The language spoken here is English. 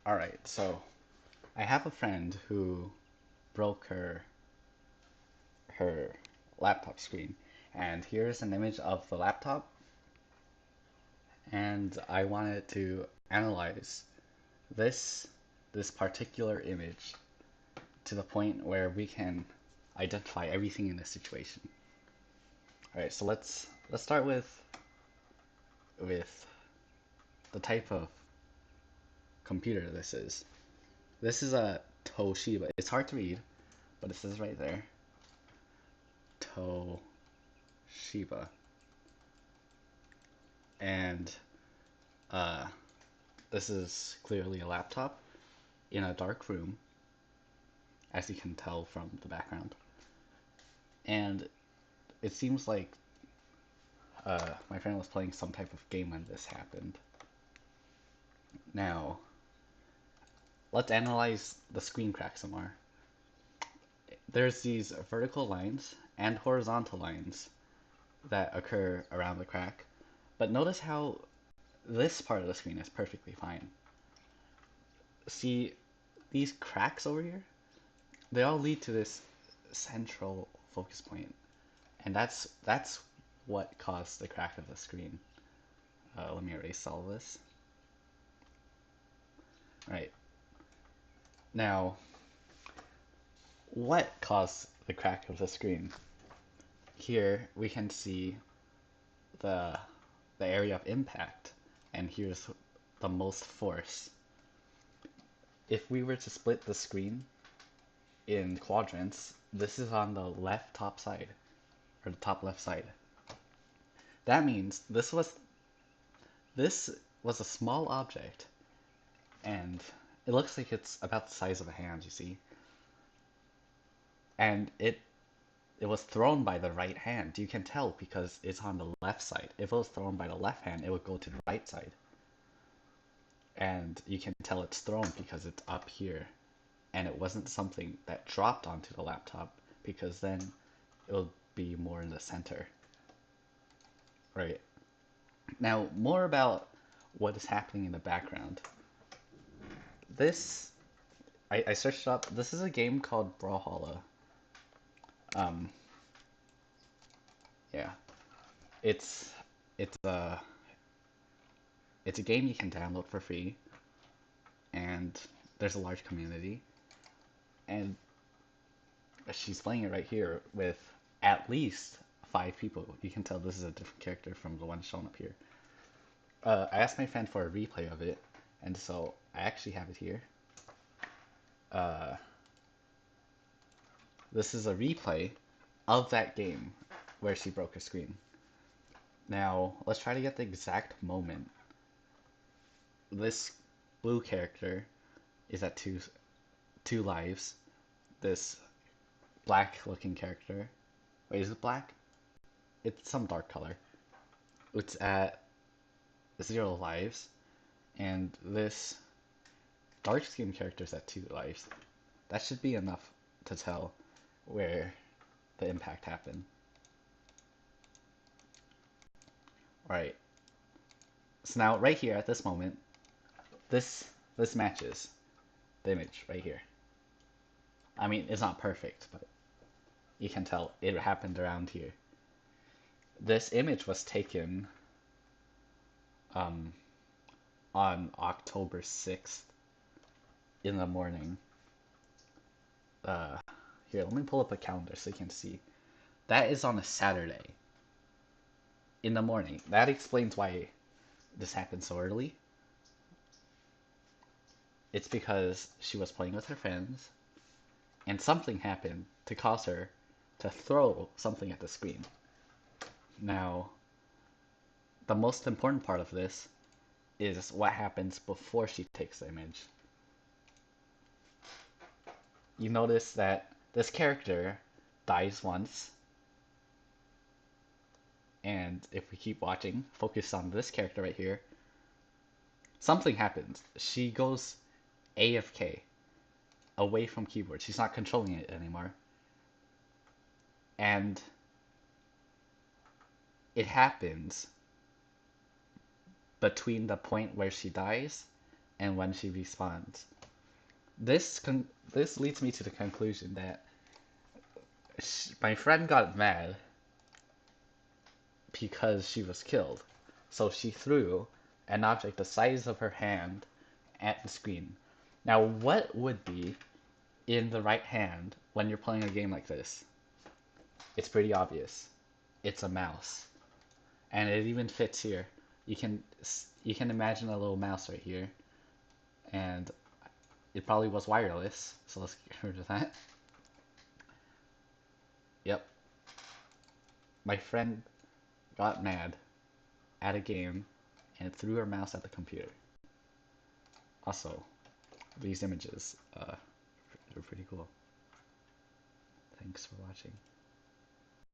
All right, so I have a friend who broke her laptop screen, and here's an image of the laptop, and I wanted to analyze this this particular image to the point where we can identify everything in the situation. All right, so let's start with the type of computer this is. This is a Toshiba. It's hard to read, but it says right there, Toshiba. And uh, this is clearly a laptop in a dark room, as you can tell from the background. And it seems like my friend was playing some type of game when this happened. Now, let's analyze the screen crack some more. There's these vertical lines and horizontal lines that occur around the crack, but notice how this part of the screen is perfectly fine. See, these cracks over here, they all lead to this central focus point, and that's what caused the crack of the screen. Let me erase all this. All right, now what caused the crack of the screen? Here we can see the the area of impact, and here's the most force. If we were to split the screen in quadrants, this is on the left top side, or the top left side. That means this was a small object, and it looks like it's about the size of a hand, you see. And it was thrown by the right hand. You can tell because it's on the left side. If it was thrown by the left hand, it would go to the right side. And you can tell it's thrown because it's up here. And it wasn't something that dropped onto the laptop, because then it would be more in the center. Right. Now, more about what is happening in the background. This, I searched up, this is a game called Brawlhalla. Um, yeah. It's, it's a, it's a game you can download for free, and there's a large community. And she's playing it right here with at least 5 people. You can tell this is a different character from the one shown up here. I asked my friend for a replay of it, and so I actually have it here. Uh, this is a replay of that game where she broke her screen. Now, let's try to get the exact moment. This blue character is at two lives. This black looking character, wait, is it black? It's some dark color. It's at 0 lives, and this dark skinned character is at 2 lives. That should be enough to tell where the impact happened. Alright, so now right here at this moment, this this matches the image right here. I mean, it's not perfect, but you can tell it happened around here. This image was taken um, on October 6th in the morning. Uh, Here, let me pull up a calendar so you can see. That is on a Saturday in the morning. That explains why this happened so early. It's because she was playing with her friends, and something happened to cause her to throw something at the screen. Now, the most important part of this is what happens before she takes the image. You notice that this character dies once, and if we keep watching, focus on this character right here, something happens. She goes AFK, away from keyboard. She's not controlling it anymore. And it happens between the point where she dies and when she respawns. This leads me to the conclusion that my friend got mad because she was killed. So she threw an object the size of her hand at the screen. Now, what would be in the right hand when you're playing a game like this? It's pretty obvious. It's a mouse. And it even fits here. You can imagine a little mouse right here. And it probably was wireless, so let's get rid of that. Yep. My friend got mad at a game and threw her mouse at the computer. Also, these images, they're pretty cool. Thanks for watching.